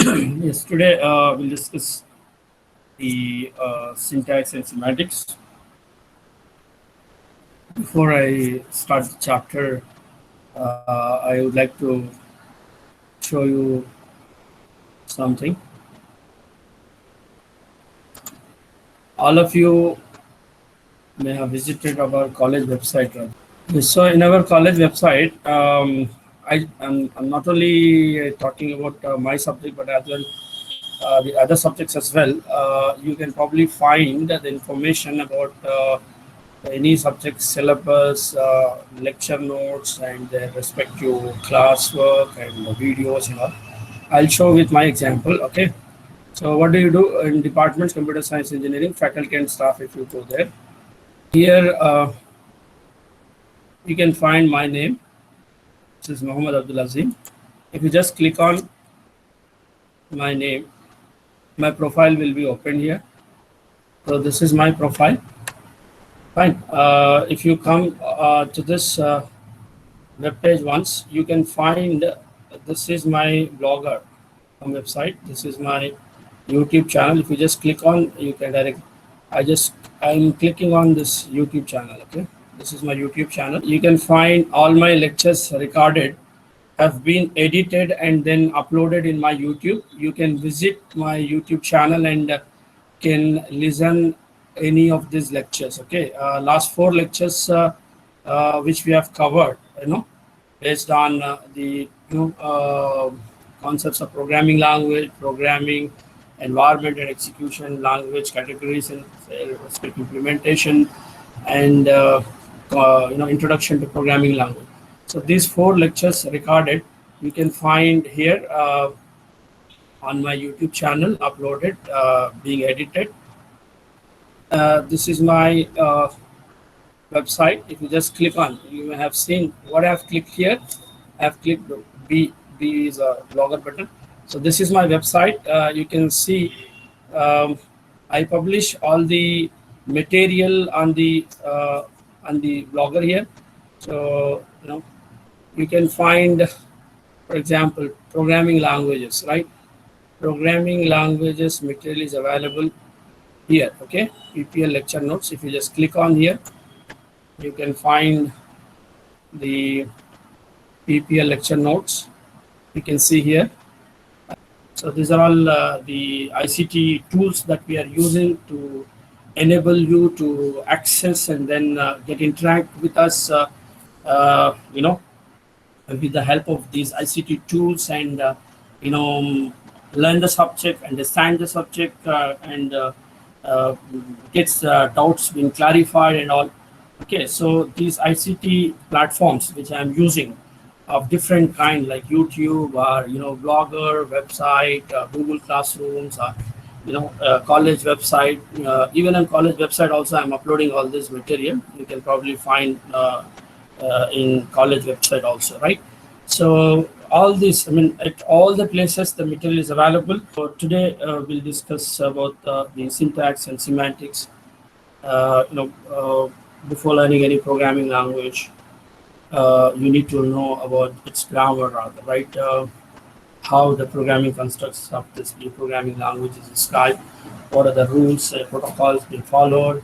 Yes, today we'll discuss the syntax and semantics. Before I start the chapter, I would like to show you something. All of you may have visited our college website. Right? Yes, so in our college website, I'm not only talking about my subject, but as well the other subjects as well. You can probably find the information about any subject syllabus, lecture notes, and their respective classwork and the videos. I'll show with my example. Okay. So what do you do in departments, computer science, engineering, faculty and staff? If you go there, here you can find my name. This is Muhammad Abdul Azim. If you just click on my name, my profile will be open here. So this is my profile. Fine. If you come to this web page once, you can find this is my blogger website. This is my YouTube channel. If you just click on, you can direct. I'm clicking on this YouTube channel. Okay, this is my YouTube channel. You can find all my lectures recorded, have been edited and then uploaded in my YouTube. You can visit my YouTube channel and can listen any of these lectures. Okay, last 4 lectures which we have covered, based on the concepts of programming language, programming environment and execution, language categories and implementation, and introduction to programming language. So these 4 lectures recorded, you can find here on my YouTube channel, uploaded, being edited. This is my website. If you just click on, you may have seen what I have clicked here. I have clicked B is a blogger button. So this is my website. You can see I publish all the material on the blogger here. So you can find, for example, programming languages, right? Programming languages material is available here. Okay, PPL lecture notes. If you just click on here, you can find the PPL lecture notes. You can see here. So these are all the ICT tools that we are using to enable you to access and then interact with us, with the help of these ICT tools, and learn the subject, understand the subject, and gets doubts being clarified and all. Okay, so these ICT platforms which I'm using of different kind, like YouTube or blogger website, Google Classrooms, or college website. Even on college website also, I'm uploading all this material. You can probably find in college website also, right? So all this, at all the places the material is available. So today we'll discuss about the syntax and semantics. Before learning any programming language, you need to know about its grammar, rather, right? How the programming constructs of this new programming language is described. What are the rules, protocols being followed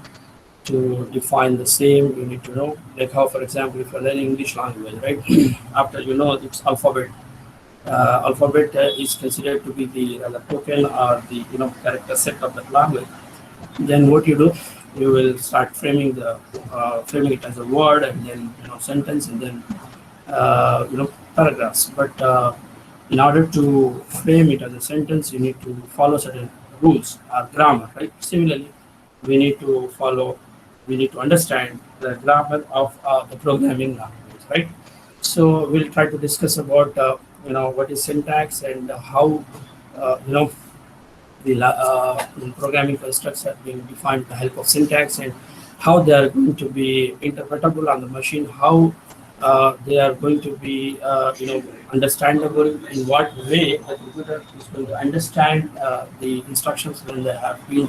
to define the same? You need to know, like how, for example, if you're learning English language, right? After its alphabet, alphabet is considered to be the token or the character set of that language. Then what you do, you will start framing it as a word, and then sentence, and then paragraphs. But in order to frame it as a sentence, you need to follow certain rules or grammar, right? Similarly, we need to understand the grammar of the programming language, right? So we'll try to discuss about what is syntax and how the programming constructs have been defined with the help of syntax, and how they are going to be interpretable on the machine, how they are going to be understandable, in what way the computer is going to understand the instructions when they have been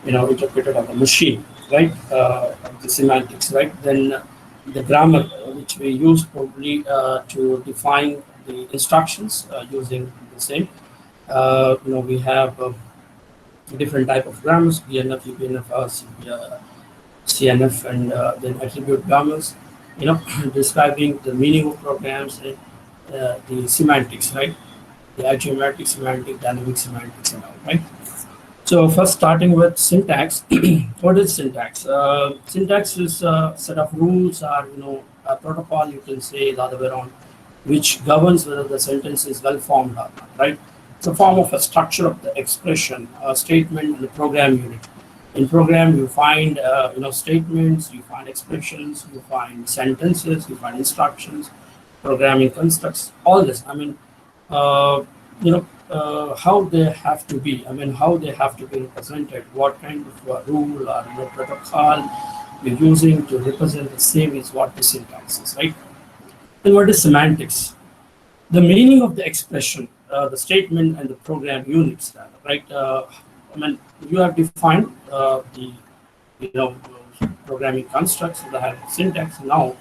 interpreted on the machine, right? The semantics, right? Then the grammar, which we use probably to define the instructions using the same. We have different type of grammars, BNF, UBNF, CNF, and then attribute grammars, describing the meaning of programs and the semantics, right? The axiomatic semantic, dynamic semantics, and all, right? So first starting with syntax. What is syntax? Syntax is a set of rules or a protocol, you can say the other way around, which governs whether the sentence is well formed or not, right? It's a form of a structure of the expression, a statement, and the program unit. In program, you find statements, you find expressions, you find sentences, you find instructions, programming constructs, all this. I mean, how they have to be. I mean, how they have to be represented. What kind of rule or protocol you're using to represent the same is what the syntax is, right? Then what is semantics? The meaning of the expression, the statement, and the program units, right? I mean, you have defined the programming constructs that have syntax. Now,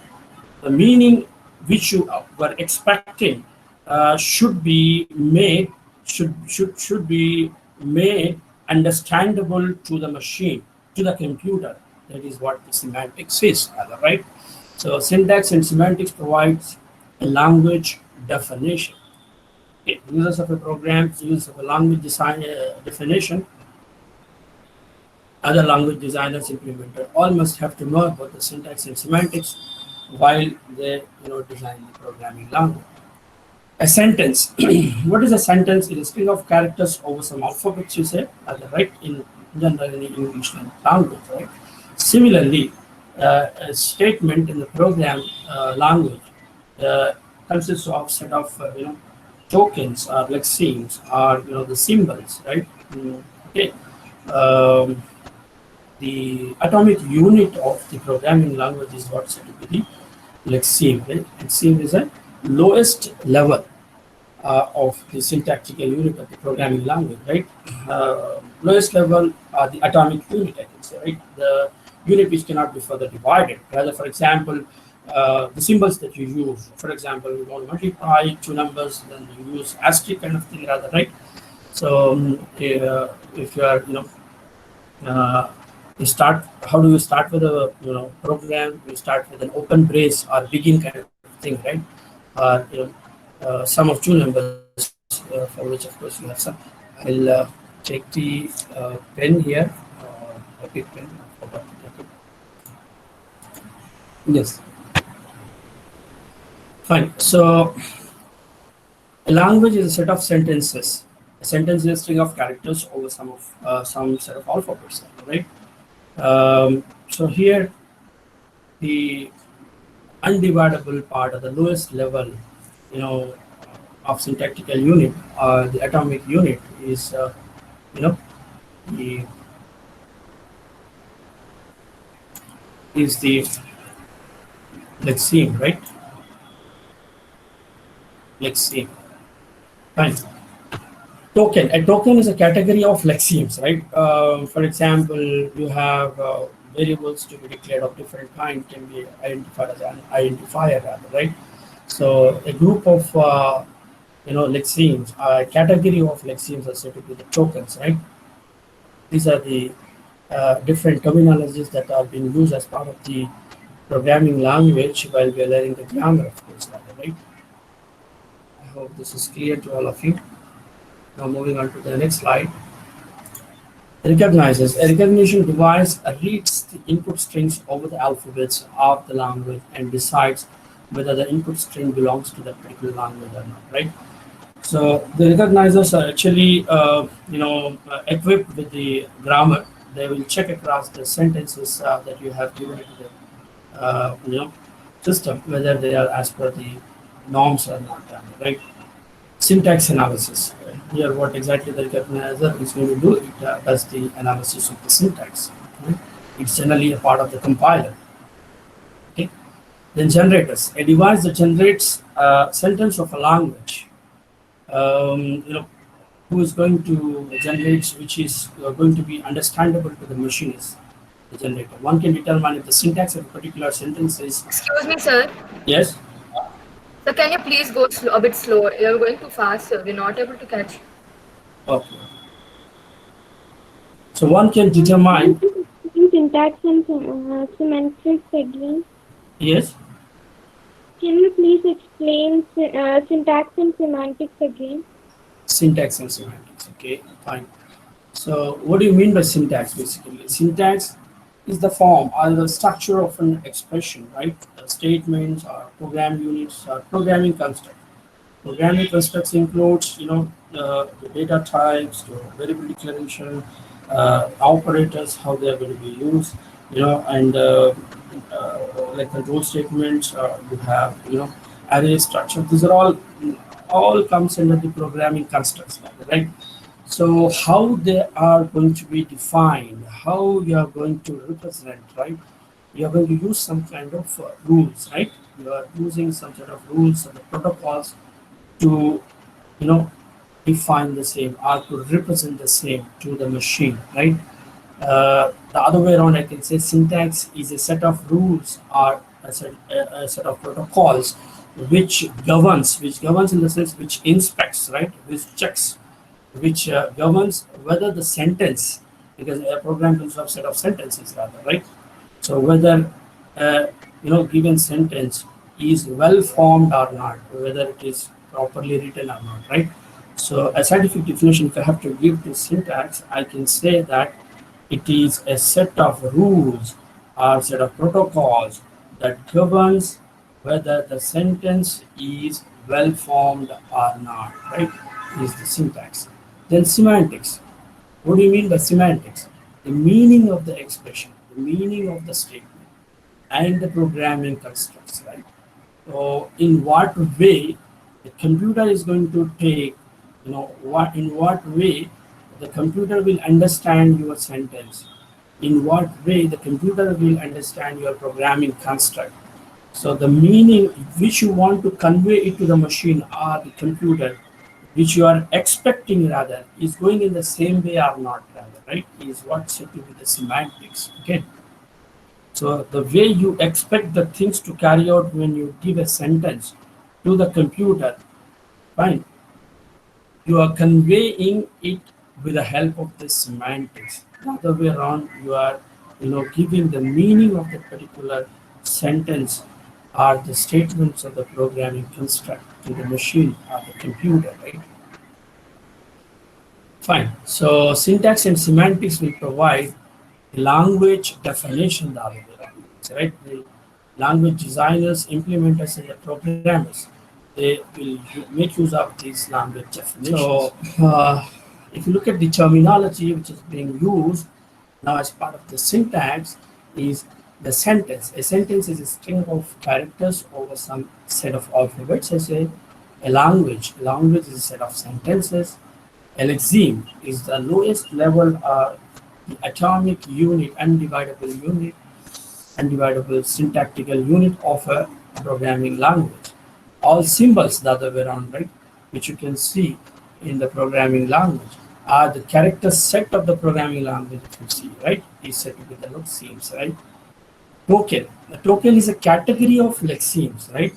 the meaning which you were expecting should be made should be made understandable to the machine, to the computer. That is what the semantics is, right? So syntax and semantics provides a language definition. Okay. Users of a program, use of a language design definition, other language designers implementer all must have to know about the syntax and semantics while they design the programming language. A sentence. What is a sentence? It is a string of characters over some alphabets, you say, right, in general in English language, right? Similarly, a statement in the program language consists of a set of tokens or lexemes or the symbols, right? Okay. The atomic unit of the programming language is what's said to be the lexeme, right? Lexeme is a lowest level of the syntactical unit of the programming language, right? Lowest level are the atomic unit, I can say, right? The unit which cannot be further divided. Rather, for example, the symbols that you use. For example, you want to multiply two numbers, then you use asterisk kind of thing, rather, right? So if you are, you start. How do you start with a program? You start with an open brace or begin kind of thing, right? Or sum of two numbers for which, of course, you have some. I'll take the pen here. A big pen. I forgot to take it. Yes. Fine. So a language is a set of sentences. A sentence is a string of characters over some set of alphabets, right? So here, the undividable part, or the lowest level, of syntactical unit, or the atomic unit, is the lexeme, right? Lexeme. Fine. Token. A token is a category of lexemes, right? For example, you have variables to be declared of different kind can be identified as an identifier, rather, right? So a group of lexemes, a category of lexemes are said to be the tokens, right? These are the different terminologies that are being used as part of the programming language while we are learning the grammar, of course, rather, right? I hope this is clear to all of you. Now moving on to the next slide. Recognizes. A recognition device reads the input strings over the alphabets of the language and decides whether the input string belongs to that particular language or not, right? So the recognizers are actually equipped with the grammar. They will check across the sentences that you have given to the system, whether they are as per the norms or not, right? Syntax analysis. Here, what exactly the recognizer is going to do, it does the analysis of the syntax. Right? It's generally a part of the compiler. Okay. Then generators. A device that generates a sentence of a language. Who is going to generate, which is going to be understandable to the machine is the generator. One can determine if the syntax of a particular sentence is. Excuse me, sir. Yes. So can you please go a bit slower? You're going too fast, sir. We're not able to catch. Okay. So one can Can determine. you explain syntax and semantics again? Yes. Can you please explain syntax and semantics again? Syntax and semantics. Okay, fine. So, what do you mean by syntax basically? Syntax is the form or the structure of an expression, right? Statements or program units or programming construct. Programming constructs includes, the data types, the variable declaration, operators, how they are going to be used, and like control statements. You have, array structure. These are all comes under the programming constructs, right? So how they are going to be defined, how you are going to represent, right? You are going to use some kind of rules, right? You are using some sort of rules and protocols to, you know, define the same or to represent the same to the machine, right? The other way around, I can say syntax is a set of rules or a set of protocols which governs in the sense which inspects, right? Which checks, which governs whether the sentence, because a program consists of set of sentences rather, right? So whether uh, given sentence is well formed or not, whether it is properly written or not, right? So a scientific definition, if I have to give this syntax, I can say that it is a set of rules or set of protocols that governs whether the sentence is well formed or not, right? Is the syntax. Then semantics. What do you mean by semantics? The meaning of the expression, the meaning of the statement, and the programming constructs, right? So, in what way the computer is going to take, what in what way the computer will understand your sentence, in what way the computer will understand your programming construct. So the meaning which you want to convey it to the machine or the computer, which you are expecting rather, is going in the same way or not rather, right? Is what's said to be the semantics. Okay. So the way you expect the things to carry out when you give a sentence to the computer, fine, you are conveying it with the help of the semantics. The other way around, you are, giving the meaning of the particular sentence or the statements of the programming construct to the machine or the computer, right? Fine. So syntax and semantics will provide language definition the other way around, right? The language designers, implementers, and the programmers, they will make use of these language definitions. So, if you look at the terminology which is being used now as part of the syntax, is the sentence. A sentence is a string of characters over some set of alphabets. I say a language. A language is a set of sentences. A lexeme is the lowest level, the atomic unit, undividable syntactical unit of a programming language. All symbols the other way around, right, which you can see in the programming language, are the character set of the programming language, if you see, right, is said to be the lexemes, right? Token. The token is a category of lexemes, right?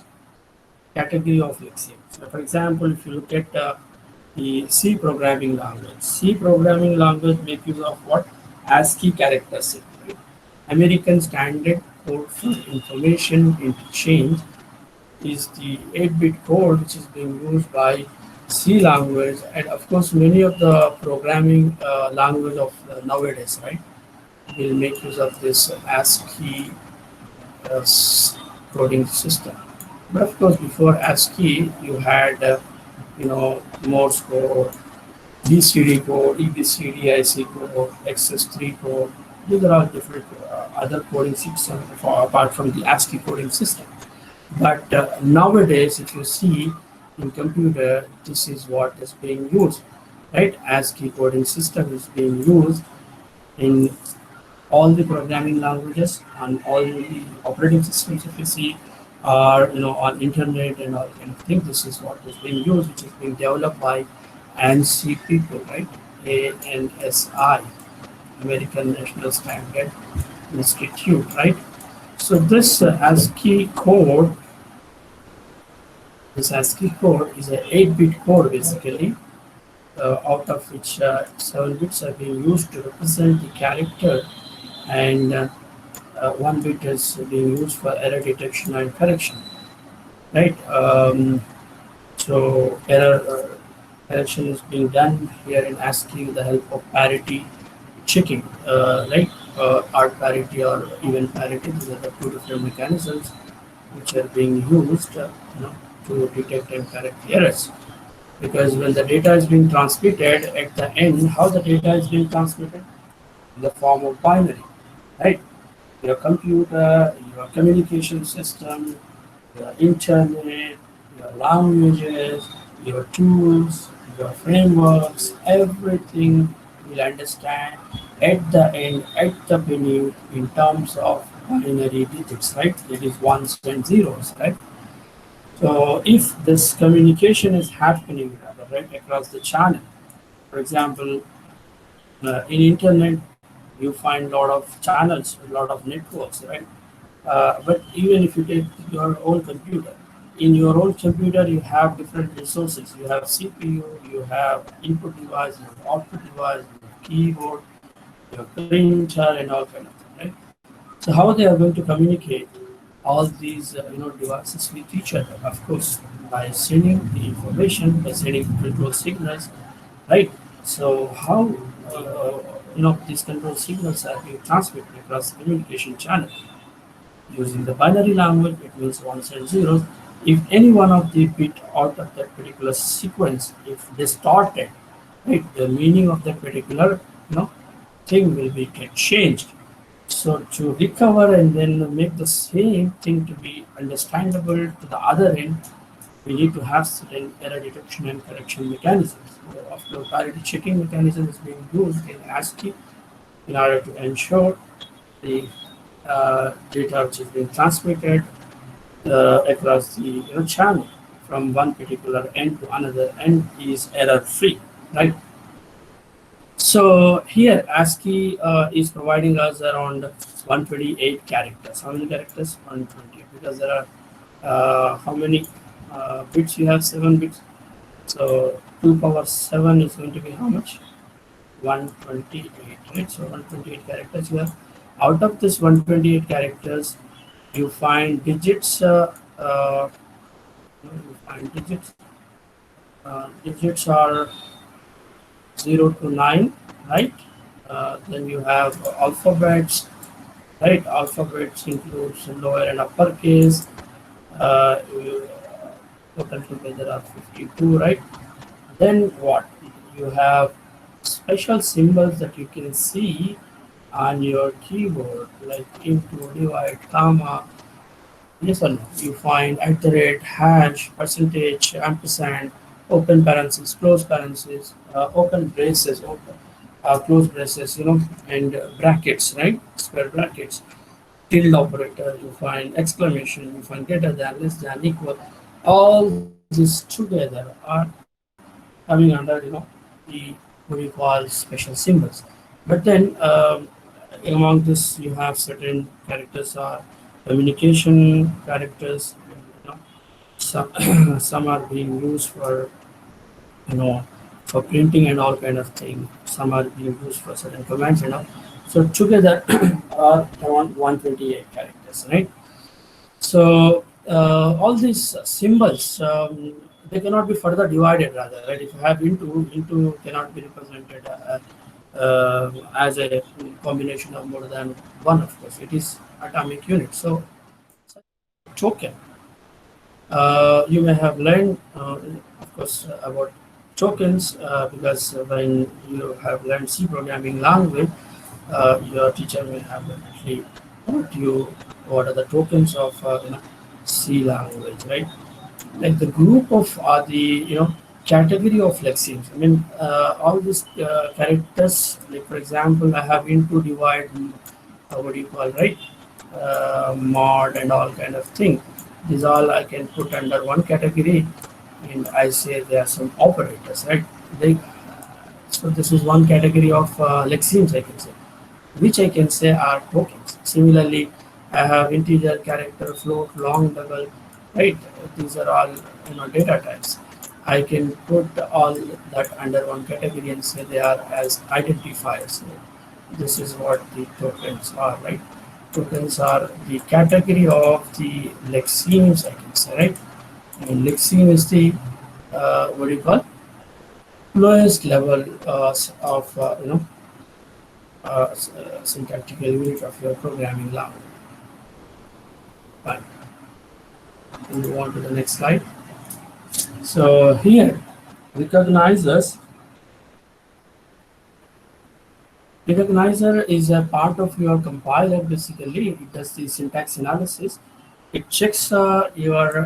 Category of lexemes. So for example, if you look at the C programming language. C programming language make use of what? ASCII character set. Right? American Standard Code for Information Interchange is the 8-bit code which is being used by C language, and of course many of the programming language of nowadays, right, will make use of this ASCII coding system. But of course, before ASCII, you had Morse code, BCD code, EBCD, IC code, XS3 code. These are all different other coding systems apart from the ASCII coding system. But nowadays, if you see in computer, this is what is being used, right? ASCII coding system is being used in all the programming languages and all the operating systems, if you see, are on internet and all kind of thing. This is what is being used, which is being developed by ANSI people, right? ANSI, American National Standard Institute, right? So this ASCII code is a 8-bit code basically, out of which 7 bits are being used to represent the character, and 1 bit is being used for error detection and correction, right? So error correction is being done here in ASCII with the help of parity checking, right? Odd parity or even parity. These are the two different mechanisms which are being used, to detect and correct errors. Because when the data is being transmitted at the end, how the data is being transmitted? In the form of binary, right? Your computer, your communication system, your internet, your languages, your tools, your frameworks, everything will understand at the end, at the beginning, in terms of binary digits, right? That is ones and zeros, right? So if this communication is happening, rather, right, across the channel, for example, in internet, you find a lot of channels, a lot of networks, right? But even if you take your own computer, in your own computer, you have different resources. You have CPU, you have input device, you have output device, you have keyboard, your printer, and all kind of thing, right? So how they are going to communicate all these devices with each other? Of course, by sending the information, by sending control signals, right? So how these control signals are being transmitted across the communication channel using the binary language. It means ones and zeros. If any one of the bit out of that particular sequence, if distorted, right, the meaning of that particular thing will be get changed. So to recover and then make the same thing to be understandable to the other end, we need to have certain error detection and correction mechanisms. So after parity checking mechanism is being used in ASCII in order to ensure the data which is being transmitted across the channel from one particular end to another end is error free, right? So here ASCII is providing us around 128 characters. How many characters? 128, because there are how many bits you have? 7 bits. So 2 power 7 is going to be how much? 128, right? So 128 characters you have. Out of this 128 characters, you find digits. You find digits. Digits are 0 to 9, right? Then you have alphabets, right? Alphabets includes lower and uppercase. Total together are 52, right? Then what? You have special symbols that you can see on your keyboard, like into, divide, comma. Yes or no? You find at the rate, hash, percentage, ampersand, open parentheses, close parentheses, open braces, open, close braces, and brackets, right? Square brackets, tilde operator, you find exclamation, you find greater than, less than, equal. All these together are coming under, the what we call special symbols. But then among this, you have certain characters are communication characters. Some some are being used you know for printing and all kind of thing. Some are being used for certain commands and all. So together are around 128 characters, right? So all these symbols, they cannot be further divided, rather, right? If you have into cannot be represented as a combination of more than one. Of course, it is atomic unit. So token. You may have learned, of course, about tokens, because when you have learned C programming language, your teacher may have actually taught you what are the tokens of C language, right? Like the group of the category of lexemes. I mean, all these characters. Like for example, I have into, divide, what do you call, right? Mod and all kind of thing. These all I can put under one category, and I say there are some operators, right? They So this is one category of lexemes, I can say, which I can say are tokens. Similarly, I have integer, character, float, long, double, right? These are all data types. I can put all that under one category and say they are as identifiers. This is what the tokens are, right? Tokens are the category of the lexemes, I can say, right? And lexeme is the what do you call lowest level of syntactical unit of your programming language. Fine. We move on to the next slide. So here, recognizers Recognizer is a part of your compiler. Basically, it does the syntax analysis. It checks your,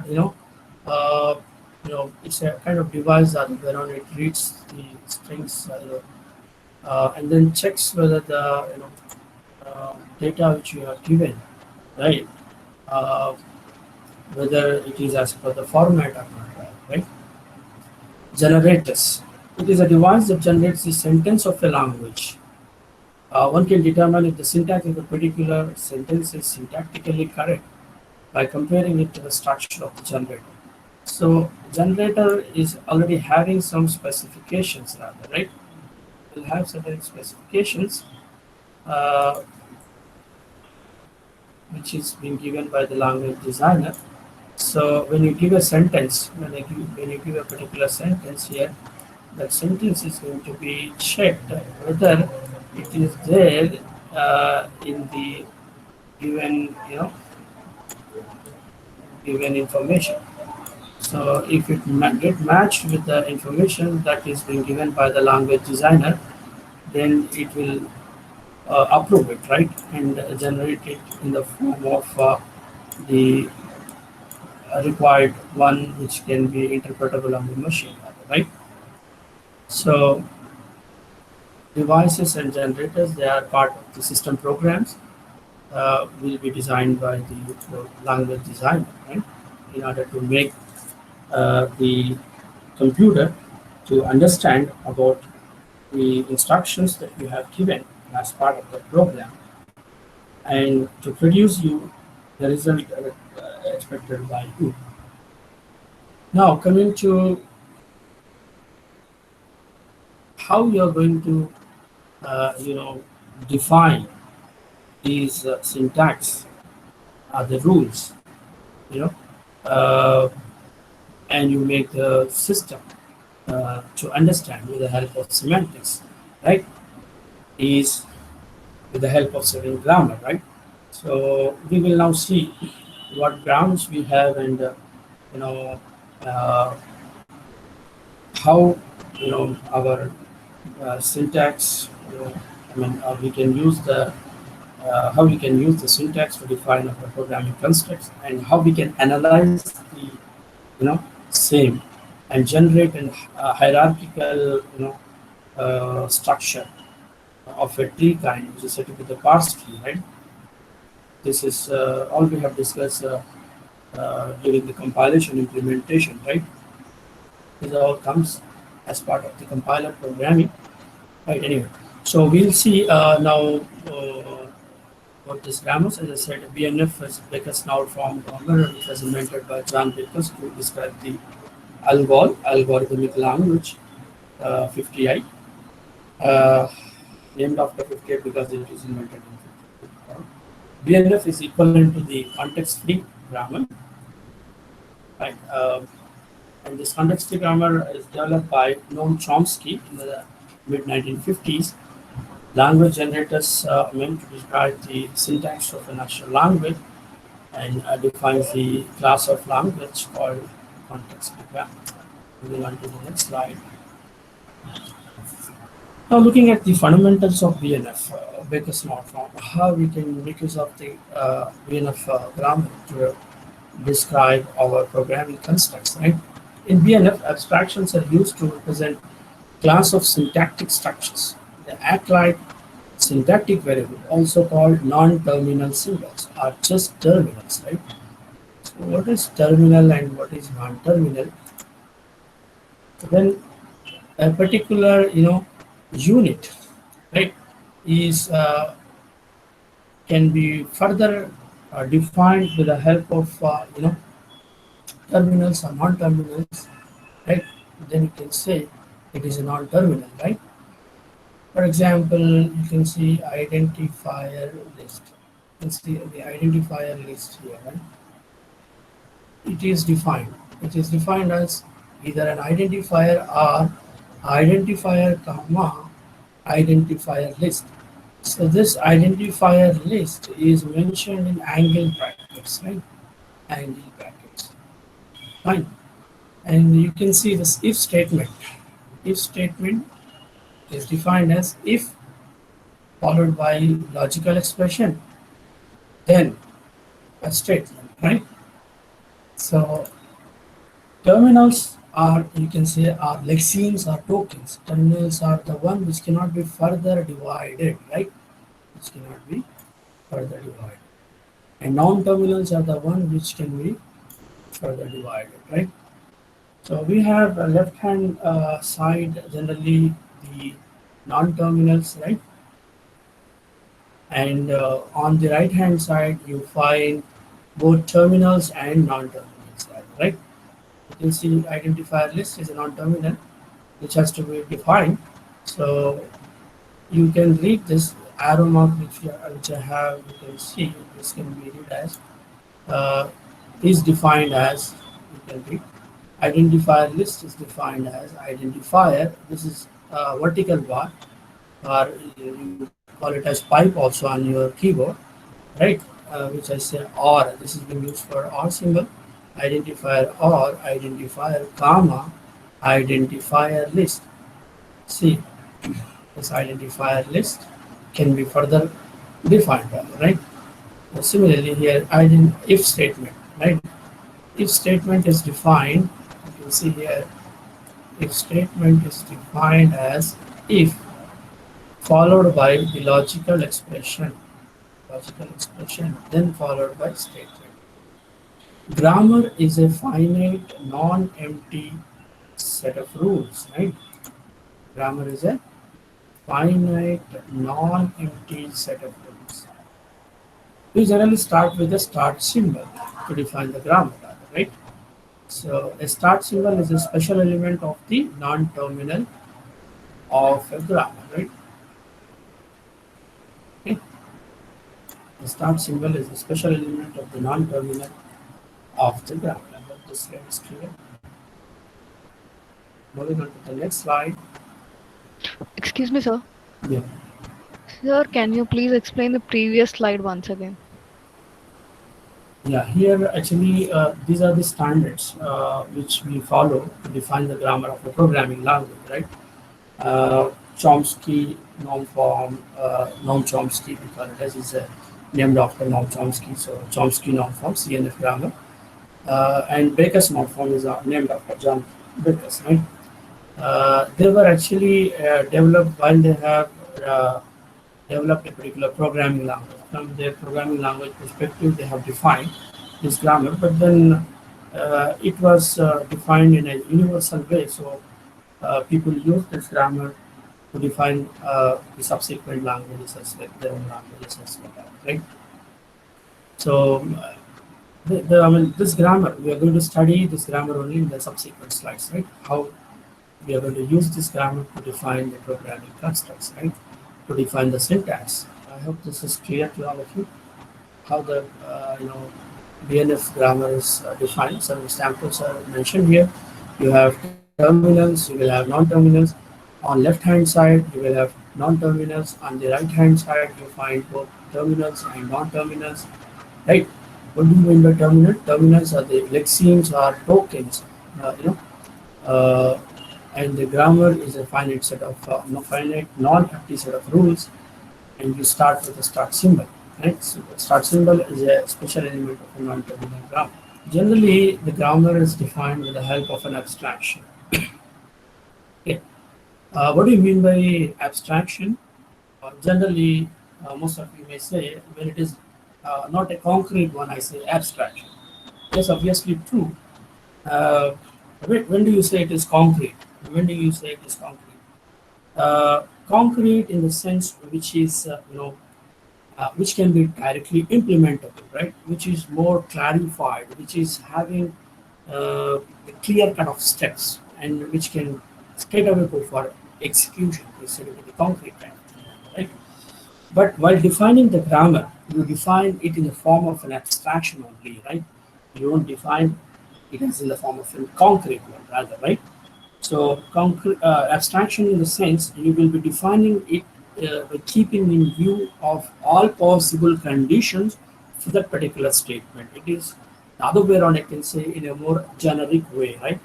it's a kind of device that whereon it reads the strings, and then checks whether the data which you have given, right, uh, whether it is as per the format or not, right? Generators. It is a device that generates the sentence of a language. One can determine if the syntax of a particular sentence is syntactically correct by comparing it to the structure of the generator. So generator is already having some specifications rather, right? Will have certain specifications uh, which is being given by the language designer. So when you give a sentence, when you give a particular sentence here, that sentence is going to be checked whether it is there in the given given information. So if it get matched with the information that is being given by the language designer, then it will approve it, right, and generate it in the form of the required one, which can be interpretable on the machine, right? So devices and generators, they are part of the system programs, will be designed by the language designer, right, in order to make the computer to understand about the instructions that you have given as part of the program and to produce you the result expected by you. Now coming to how you are going to define these syntax, the rules, you know, uh, and you make the system to understand with the help of semantics, right? Is with the help of certain grammar, right? So we will now see what grounds we have and you know uh, how our syntax. I mean, we can use the how we can use the syntax to define our programming constructs and how we can analyze the same and generate an hierarchical structure of a tree kind, which is said to be the parse tree, right? This is all we have discussed during the compilation implementation, right? This all comes as part of the compiler programming, right? Anyway, so we'll see now about this grammars. As I said, BNF is Baker's Now Form Grammar, which was invented by John Bakers to describe the algorithmic language 58, uh, named after 58 because it is invented in 58. BNF is equivalent to the context-free grammar, right? And this context-free grammar is developed by Noam Chomsky in the mid 1950s. Language generators meant to describe the syntax of a natural language and defines the class of language called context-free grammar. Moving on to the next slide. Now, looking at the fundamentals of BNF, Baker's Not Form, how we can make use of the BNF grammar to describe our programming constructs, right? In BNF, abstractions are used to represent class of syntactic structures. They act like syntactic variable, also called non-terminal symbols, are just terminals, right? So what is terminal and what is non-terminal? When a particular unit, right, is can be further defined with the help of terminals or non-terminals, right? then you can say it is a non-terminal, right? For example, you can see identifier list. You can see the identifier list here, right? It is defined. It is defined as either an identifier or identifier comma identifier list. So this identifier list is mentioned in angle brackets, right? Angle brackets. Fine. And you can see this if statement. If statement is defined as if followed by logical expression, then a statement, right? So terminals are, you can say, are lexemes or tokens. Terminals are the one which cannot be further divided, right? Which cannot be further divided. And non-terminals are the one which can be further divided, right? So we have a left-hand side generally the non-terminals, right? And on the right-hand side you find both terminals and non-terminals, right? You can see identifier list is a non-terminal which has to be defined. So you can read this arrow mark which I have. You can see this can be read as uh, is defined as, you can read, identifier list is defined as identifier. This is a vertical bar, or you call it as pipe also on your keyboard, right? Which I say or. This is being used for or symbol. Identifier or identifier comma identifier list. See, this identifier list can be further defined, right? Similarly here, if statement, right? If statement is defined, you can see here, if statement is defined as if followed by the logical expression, then followed by statement. Grammar is a finite, non-empty set of rules, right? Grammar is a finite, non-empty set of rules. We generally start with a start symbol to define the grammar, right? So a start symbol is a special element of the non-terminal of a grammar, right? Okay. The start symbol is a special element of the non-terminal of the grammar. I hope this slide is clear. Moving on to the next slide. Excuse me, sir. Yeah. Sir, can you please explain the previous slide once again? Yeah, here actually these are the standards which we follow to define the grammar of a programming language, right? Chomsky norm form, Noam Chomsky, because it is named after Noam Chomsky, so Chomsky norm form, CNF grammar, and Baker's norm form is named after John Baker's, right? They were actually developed while they have developed a particular programming language. From their programming language perspective, they have defined this grammar, but then it was defined in a universal way. So people use this grammar to define the subsequent languages as well, their own languages as well, right? So I mean, this grammar, we are going to study this grammar only in the subsequent slides, right? How we are going to use this grammar to define the programming constructs, right? To define the syntax. I hope this is clear to all of you. How the BNF grammar is defined. Some examples are mentioned here. You have terminals, you will have non-terminals. On left-hand side, you will have non-terminals. On the right-hand side, you find both terminals and non-terminals. Right? What do you mean by terminal? Terminals are the lexemes or tokens. Uh, you know, uh, and the grammar is a finite set of finite non-empty set of rules, and you start with a start symbol. Right? So the start symbol is a special element of a non-terminal grammar. Generally, the grammar is defined with the help of an abstraction. Okay. What do you mean by abstraction? Generally, most of you may say when it is not a concrete one, I say abstraction. Yes, obviously true. Uh, when do you say it is concrete? When do you say it is concrete? Concrete in the sense which is which can be directly implementable, right? Which is more clarified, which is having a clear kind of steps. and which can straight away go for execution instead of the concrete kind of thing, right? But while defining the grammar, you define it in the form of an abstraction only, right? You don't define it as in the form of a concrete one, rather, right? So, concrete abstraction in the sense you will be defining it by keeping in view of all possible conditions for that particular statement. It is the other way around, I can say, in a more generic way, right?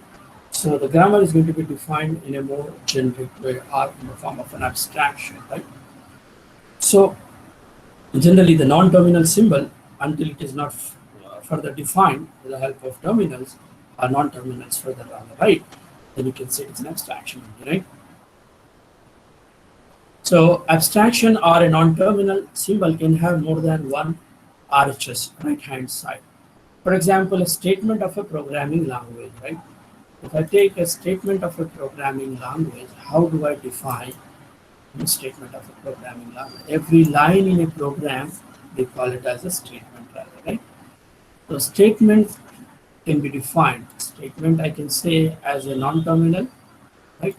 So, the grammar is going to be defined in a more generic way or in the form of an abstraction, right? So, generally, the non-terminal symbol, until it is not further defined with the help of terminals, or non-terminals further on the right, then you can say it's an abstraction, right? So, abstraction or a non-terminal symbol can have more than one RHS, right-hand side. For example, a statement of a programming language, right? If I take a statement of a programming language, how do I define a statement of a programming language? Every line in a program, they call it as a statement, rather, right? So statement can be defined. Statement I can say as a non-terminal, right?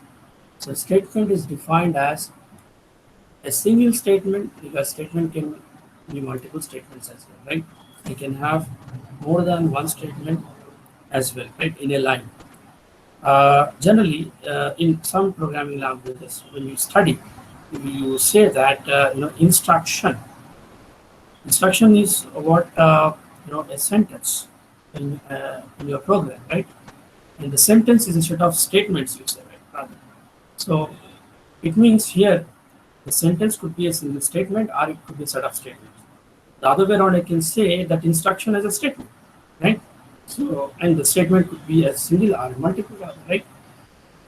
So statement is defined as a single statement because statement can be multiple statements as well, right? You can have more than one statement as well, right, in a line. Generally, in some programming languages, when you study, you say that instruction is what a sentence in your program, right? And the sentence is a set of statements you say, right? Rather. So it means here the sentence could be a single statement or it could be a set of statements. The other way around, I can say that instruction is a statement, right? So and the statement could be a single or multiple, right?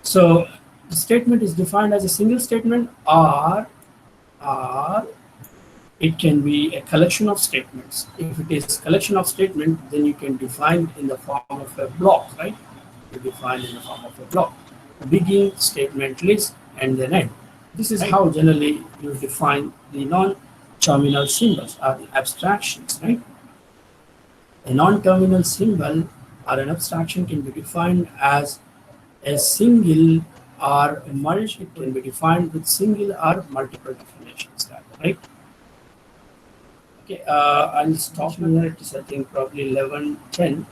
So the statement is defined as a single statement or it can be a collection of statements. If it is collection of statement, then you can define it in the form of a block, right? You define in the form of a block. Begin, statement, list, and then end. This is how generally you define the non-terminal symbols or the abstractions, right? A non-terminal symbol or an abstraction can be defined as a single or multi. It can be defined with single or multiple definitions, right? Okay, I'll stop here. It is I think probably 11:10.